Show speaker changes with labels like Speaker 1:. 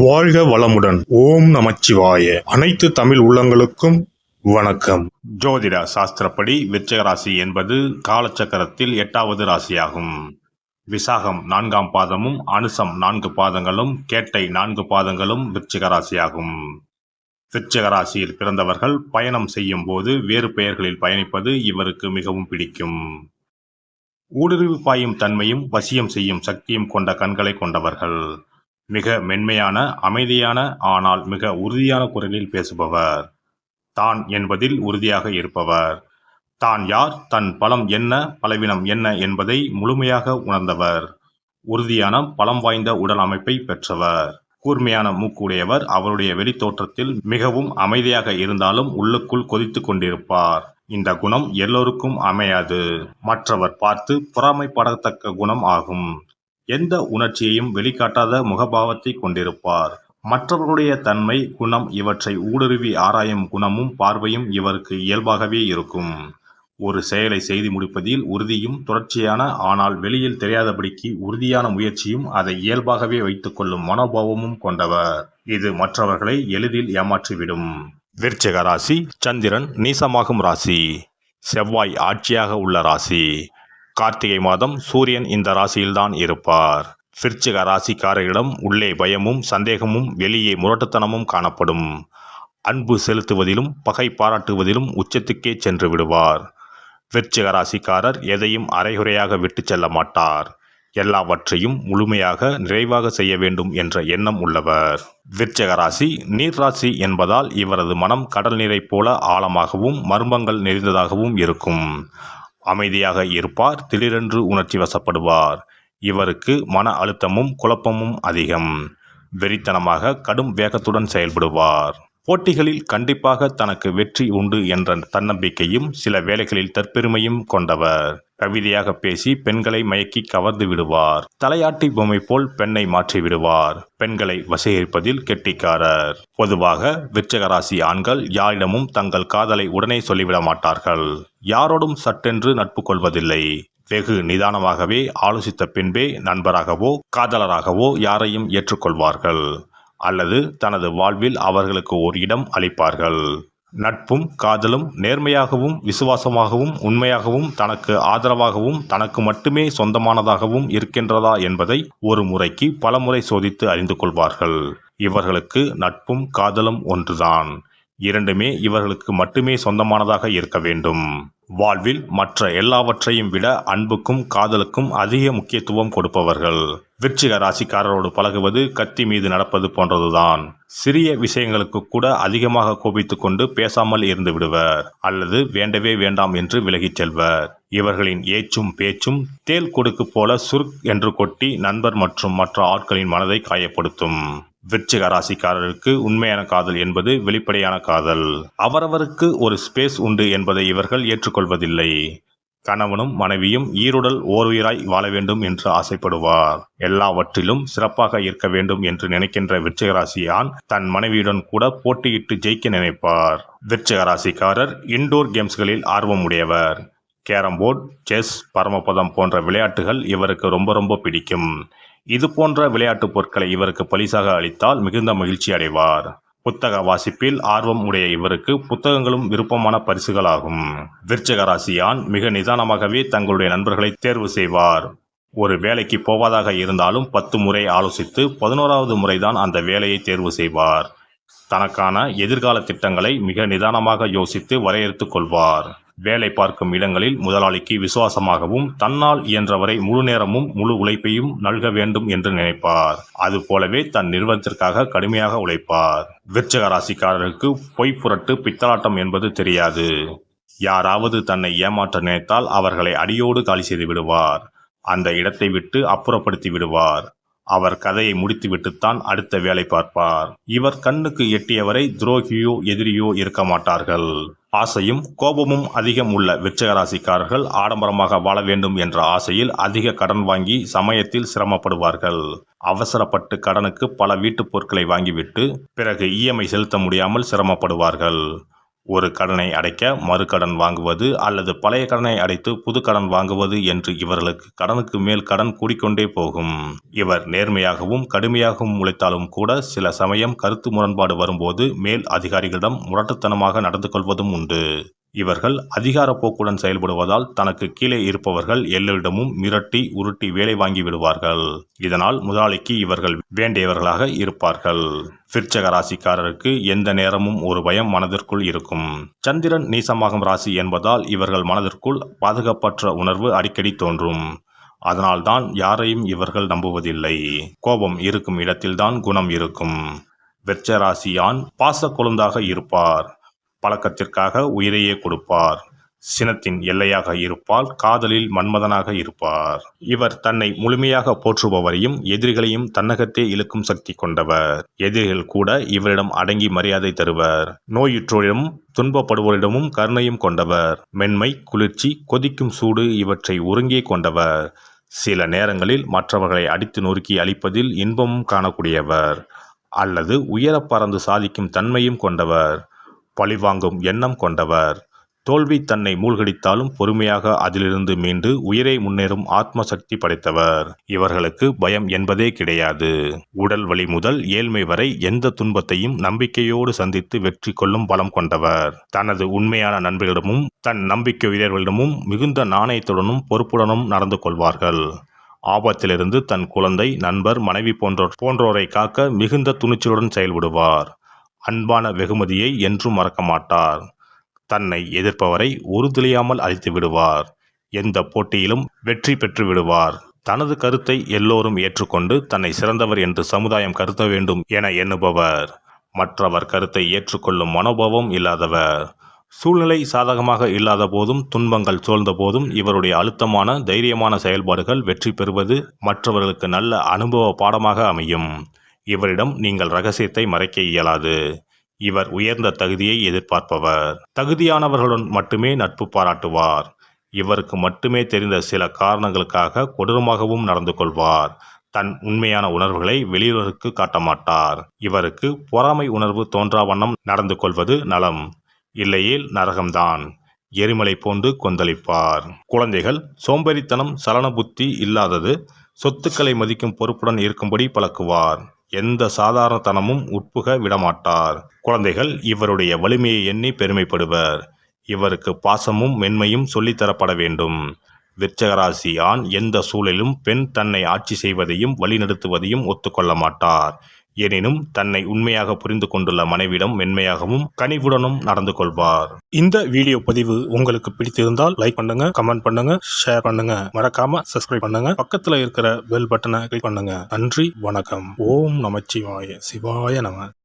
Speaker 1: வாழ்க வளமுடன். ஓம் நமச்சிவாய. அனைத்து தமிழ் உள்ளங்களுக்கும் வணக்கம். ஜோதிட சாஸ்திரப்படி விருச்சிக ராசி என்பது காலச்சக்கரத்தில் 8வது ராசியாகும். விசாகம் 4ஆம் பாதமும் அனுசம் 4 பாதங்களும் கேட்டை 4 பாதங்களும் விருச்சிக ராசியாகும். விருச்சிக ராசியில் பிறந்தவர்கள் பயணம் செய்யும் போது வேறு பெயர்களில் பயணிப்பது இவருக்கு மிகவும் பிடிக்கும். ஊடுருவி பாயும் தன்மையும் வசியம் செய்யும் சக்தியும் கொண்ட கண்களை கொண்டவர்கள். மிக மென்மையான, அமைதியான, ஆனால் மிக உறுதியான குரலில் பேசுபவர். தான் என்பதில் உறுதியாக இருப்பவர். தான் யார், தன் பலம் என்ன, பலவீனம் என்ன என்பதை முழுமையாக உணர்ந்தவர். உறுதியான, பலம் வாய்ந்த உடல் அமைப்பை பெற்றவர். கூர்மையான மூக்குடையவர். அவருடைய வெளித்தோற்றத்தில் மிகவும் அமைதியாக இருந்தாலும் உள்ளுக்குள் கொதித்து கொண்டிருப்பார். இந்த குணம் எல்லோருக்கும் அமையாது. மற்றவர் பார்த்து பொறாமைப்படத்தக்க குணம் ஆகும். எந்த உணர்ச்சியையும் வெளிக்காட்டாத முகபாவத்தை கொண்டிருப்பார். மற்றவர்களுடைய தன்மை, குணம் இவற்றை ஊடுருவி ஆராயும் குணமும் பார்வையும் இவருக்கு இயல்பாகவே இருக்கும். ஒரு செயலை செய்து முடிப்பதில் உறுதியும் தொடர்ச்சியான, ஆனால் வெளியில் தெரியாதபடிக்கு உறுதியான முயற்சியும் அதை இயல்பாகவே வைத்துக் கொள்ளும் மனோபாவமும் கொண்டவர். இது மற்றவர்களை எளிதில் ஏமாற்றிவிடும். விருச்சிக ராசி சந்திரன் நீசமாகும் ராசி. செவ்வாய் ஆட்சியாக உள்ள ராசி. கார்த்திகை மாதம் சூரியன் இந்த ராசியில்தான் இருப்பார். விருச்சிக ராசிக்காரரிடம் உள்ளே பயமும் சந்தேகமும் வெளியே முரட்டுத்தனமும் காணப்படும். அன்பு செலுத்துவதிலும் பகை பாராட்டுவதிலும் உச்சத்துக்கே சென்று விடுவார். விருச்சிக ராசிக்காரர் எதையும் அரைகுறையாக விட்டு செல்ல மாட்டார். எல்லாவற்றையும் முழுமையாக நிறைவாக செய்ய வேண்டும் என்ற எண்ணம் உள்ளவர். விருச்சிக ராசி நீர் ராசி என்பதால் இவரது மனம் கடல் நீரை போல ஆழமாகவும் மர்மங்கள் நிறைந்ததாகவும் இருக்கும். அமைதியாக இருப்பார். திடீரென்று உணர்ச்சி வசப்படுவார். இவருக்கு மன அழுத்தமும் குழப்பமும் அதிகம். வெறித்தனமாக கடும் வேகத்துடன் செயல்படுவார். போட்டிகளில் கண்டிப்பாக தனக்கு வெற்றி உண்டு என்ற தன்னம்பிக்கையும் சில வேளைகளில் தற்பெருமையும் கொண்டவர். கவிதையாக பேசி பெண்களை மயக்கி கவர்ந்து விடுவார். தலையாட்டி பொம்மை போல் பெண்ணை மாற்றி விடுவார். பெண்களை வசீகரிப்பதில் கெட்டிக்காரர். பொதுவாக விருச்சிக ராசி ஆண்கள் யாரிடமும் தங்கள் காதலை உடனே சொல்லிவிட மாட்டார்கள். யாரோடும் சட்டென்று நட்பு கொள்வதில்லை. வெகு நிதானமாகவே ஆலோசித்த பின்பே நண்பராகவோ காதலராகவோ யாரையும் ஏற்றுக்கொள்வார்கள் அல்லது தனது வாழ்வில் அவர்களுக்கு ஒரு இடம் அளிப்பார்கள். நட்பும் காதலும் நேர்மையாகவும் விசுவாசமாகவும் உண்மையாகவும் தனக்கு ஆதரவாகவும் தனக்கு மட்டுமே சொந்தமானதாகவும் இருக்கின்றதா என்பதை ஒரு முறைக்கு பல முறை சோதித்து அறிந்து கொள்வார்கள். இவர்களுக்கு நட்பும் காதலும் ஒன்றுதான். இரண்டுமே இவர்களுக்கு மட்டுமே சொந்தமானதாக இருக்க வேண்டும். வாழ்வில் மற்ற எல்லாவற்றையும் விட அன்புக்கும் காதலுக்கும் அதிக முக்கியத்துவம் கொடுப்பவர்கள். விருச்சிக ராசிக்காரரோடு பழகுவது கத்தி மீது நடப்பது போன்றதுதான். சிறிய விஷயங்களுக்கு கூட அதிகமாக கோபித்து கொண்டு பேசாமல் இருந்து விடுவர் அல்லது வேண்டவே வேண்டாம் என்று விலகிச் செல்வர். இவர்களின் ஏச்சும் பேச்சும் தேள் கொடுக்கு போல சுருக் என்று கொட்டி நண்பர் மற்றும் மற்ற ஆட்களின் மனதை காயப்படுத்தும். விருச்சிக ராசிக்காரருக்கு உண்மையான காதல் என்பது வெளிப்படையான காதல். அவரவருக்கு ஒரு ஸ்பேஸ் உண்டு என்பதை இவர்கள் ஏற்றுக்கொள்வதில்லை. கணவனும் மனைவியும் ஈருடல் ஓருயிராய் வாழ வேண்டும் என்று ஆசைப்படுவார். எல்லாவற்றிலும் சிறப்பாக இருக்க வேண்டும் என்று நினைக்கின்ற விருச்சிக ராசி ஆண் தன் மனைவியுடன் கூட போட்டியிட்டு ஜெயிக்க நினைப்பார். விருச்சிக ராசிக்காரர் இன்டோர் கேம்ஸ்களில் ஆர்வம் உடையவர். கேரம்போர்டு, செஸ், பரமபதம் போன்ற விளையாட்டுகள் இவருக்கு ரொம்ப பிடிக்கும். இது போன்ற விளையாட்டு பொருட்களை இவருக்கு பரிசாக அளித்தால் மிகுந்த மகிழ்ச்சி அடைவார். புத்தக வாசிப்பில் ஆர்வம் உடைய இவருக்கு புத்தகங்களும் விருப்பமான பரிசுகளாகும். விருச்சிக ராசி ஆண் மிக நிதானமாகவே தங்களுடைய நண்பர்களை தேர்வு செய்வார். ஒரு வேலைக்கு போவதாக இருந்தாலும் 10 முறை ஆலோசித்து 11வது முறைதான் அந்த வேலையை தேர்வு செய்வார். தனக்கான எதிர்கால திட்டங்களை மிக நிதானமாக யோசித்து வரையறுத்து கொள்வார். வேலை பார்க்கும் இடங்களில் முதலாளிக்கு விசுவாசமாகவும் தன்னால் இயன்றவரை முழு நேரமும் முழு உழைப்பையும் நல்க வேண்டும் என்று நினைப்பார். அதுபோலவே தன் நிறுவனத்திற்காக கடுமையாக உழைப்பார். விருச்சிக ராசிக்காரருக்கு பொய் புரட்டு பித்தலாட்டம் என்பது தெரியாது. யாராவது தன்னை ஏமாற்ற நினைத்தால் அவர்களை அடியோடு காலி செய்து விடுவார். அந்த இடத்தை விட்டு அப்புறப்படுத்தி விடுவார். அவர் கதையை முடித்துவிட்டுத்தான் அடுத்த வேலை பார்ப்பார். இவர் கண்ணுக்கு எட்டியவரை துரோகியோ எதிரியோ இருக்க மாட்டார்கள். ஆசையும் கோபமும் அதிகம் உள்ள விருச்சிக ராசிக்காரர்கள் ஆடம்பரமாக வாழ வேண்டும் என்ற ஆசையில் அதிக கடன் வாங்கி சமயத்தில் சிரமப்படுவார்கள். அவசரப்பட்டு கடனுக்கு பல வீட்டுப் பொருட்களை வாங்கிவிட்டு பிறகு இஎம்ஐ செலுத்த முடியாமல் சிரமப்படுவார்கள். ஒரு கடனை அடைக்க மறு கடன் வாங்குவது அல்லது பழைய கடனை அடைத்து புது கடன் வாங்குவது என்று இவர்களுக்கு கடனுக்கு மேல் கடன் கூடிக்கொண்டே போகும். இவர் நேர்மையாகவும் கடுமையாகவும் உழைத்தாலும் கூட சில சமயம் கருத்து முரண்பாடு வரும்போது மேல் அதிகாரிகளிடம் முரட்டுத்தனமாக நடந்து கொள்வதும் உண்டு. இவர்கள் அதிகார போக்குடன் செயல்படுவதால் தனக்கு கீழே இருப்பவர்கள் எல்லோரிடமும் மிரட்டி உருட்டி வேலை வாங்கி விடுவார்கள். இதனால் முதலாளிக்கு இவர்கள் வேண்டியவர்களாக இருப்பார்கள். விருச்சிக ராசிக்காரருக்கு எந்த நேரமும் ஒரு பயம் மனதிற்குள் இருக்கும். சந்திரன் நீசமாகும் ராசி என்பதால் இவர்கள் மனதிற்குள் பாதுகாப்பற்ற உணர்வு அடிக்கடி தோன்றும். அதனால்தான் யாரையும் இவர்கள் நம்புவதில்லை. கோபம் இருக்கும் இடத்தில்தான் குணம் இருக்கும். விருச்சிக ராசியான் பாச கொழுந்தாக இருப்பார். பழக்கத்திற்காக உயிரையே கொடுப்பார். சினத்தின் எல்லையாக இருப்பால் காதலில் மன்மதனாக இருப்பார். இவர் தன்னை முழுமையாக போற்றுபவரையும் எதிரிகளையும் தன்னகத்தே இழுக்கும் சக்தி கொண்டவர். எதிரிகள் கூட இவரிடம் அடங்கி மரியாதை தருவர். நோயுற்றோரிடமும் துன்பப்படுவோரிடமும் கருணையும் கொண்டவர். மென்மை, குளிர்ச்சி, கொதிக்கும் சூடு இவற்றை ஒருங்கே கொண்டவர். சில நேரங்களில் மற்றவர்களை அடித்து நொறுக்கி அழிப்பதில் இன்பமும் காணக்கூடியவர். அல்லது உயர பறந்து சாதிக்கும் தன்மையும் கொண்டவர். பழிவாங்கும் எண்ணம் கொண்டவர். தோல்வி தன்னை மூழ்கடித்தாலும் பொறுமையாக அதிலிருந்து மீண்டு உயிரை முன்னேறும் ஆத்ம சக்தி படைத்தவர். இவர்களுக்கு பயம் என்பதே கிடையாது. உடல் வலி முதல் ஏழ்மை வரை எந்த துன்பத்தையும் நம்பிக்கையோடு சந்தித்து வெற்றி கொள்ளும் பலம் கொண்டவர். தனது உண்மையான நண்பர்களிடமும் தன் நம்பிக்கை உயர்வுகளிடமும் மிகுந்த நாணயத்துடனும் பொறுப்புடனும் நடந்து கொள்வார்கள். ஆபத்திலிருந்து தன் குழந்தை, நண்பர், மனைவி போன்றோரை காக்க மிகுந்த துணிச்சலுடன் செயல்படுவார். அன்பான வெகுமதியை என்றும் மறக்க மாட்டார். தன்னை எதிர்ப்பவரை உறுதுளியாமல் அழித்து விடுவார். எந்த போட்டியிலும் வெற்றி பெற்று விடுவார். தனது கருத்தை எல்லோரும் ஏற்றுக்கொண்டு தன்னை சிறந்தவர் என்று சமுதாயம் கருத வேண்டும் என எண்ணுபவர். மற்றவர் கருத்தை ஏற்றுக்கொள்ளும் மனோபாவம் இல்லாதவர். சூழ்நிலை சாதகமாக இல்லாத போதும் துன்பங்கள் சூழ்ந்த போதும் இவருடைய அழுத்தமான தைரியமான செயல்பாடுகள் வெற்றி பெறுவது மற்றவர்களுக்கு நல்ல அனுபவ பாடமாக அமையும். இவரிடம் நீங்கள் ரகசியத்தை மறைக்க இயலாது. இவர் உயர்ந்த தகுதியை எதிர்பார்ப்பவர். தகுதியானவர்களுடன் மட்டுமே நட்பு பாராட்டுவார். இவருக்கு மட்டுமே தெரிந்த சில காரணங்களுக்காக கொடூரமாகவும் நடந்து கொள்வார். தன் உண்மையான உணர்வுகளை வெளியுலகுக்கு காட்ட மாட்டார். இவருக்கு பொறாமை உணர்வு தோன்றா வண்ணம் நடந்து கொள்வது நலம். இல்லையேல் நரகம்தான். எரிமலை போன்று கொந்தளிப்பார். குழந்தைகள் சோம்பேறித்தனம், சலன புத்தி இல்லாதது, சொத்துக்களை மதிக்கும் பொறுப்புடன் இருக்கும்படி பழக்குவார். எந்த சாதாரணத்தனமும் உட்புக விடமாட்டார். குழந்தைகள் இவருடைய வலிமையை எண்ணி பெருமைப்படுவர். இவருக்கு பாசமும் மென்மையும் சொல்லித்தரப்பட வேண்டும். விருச்சிக ராசி ஆண் எந்த சூழலிலும் பெண் தன்னை ஆட்சி செய்வதையும் வழிநடத்துவதையும் ஒத்துக்கொள்ள மாட்டார். எனினும் தன்னை உண்மையாக புரிந்து கொண்டுள்ள மனைவிடம் மென்மையாகவும் கனிவுடனும் நடந்து கொள்வார். இந்த வீடியோ பதிவு உங்களுக்கு பிடித்திருந்தால் லைக் பண்ணுங்க, கமெண்ட் பண்ணுங்க, ஷேர் பண்ணுங்க. மறக்காம சப்ஸ்கிரைப் பண்ணுங்க. பக்கத்துல இருக்கிற பெல் பட்டனை கிளிக் பண்ணுங்க. நன்றி, வணக்கம். ஓம் நமச்சிவாய. சிவாய நம.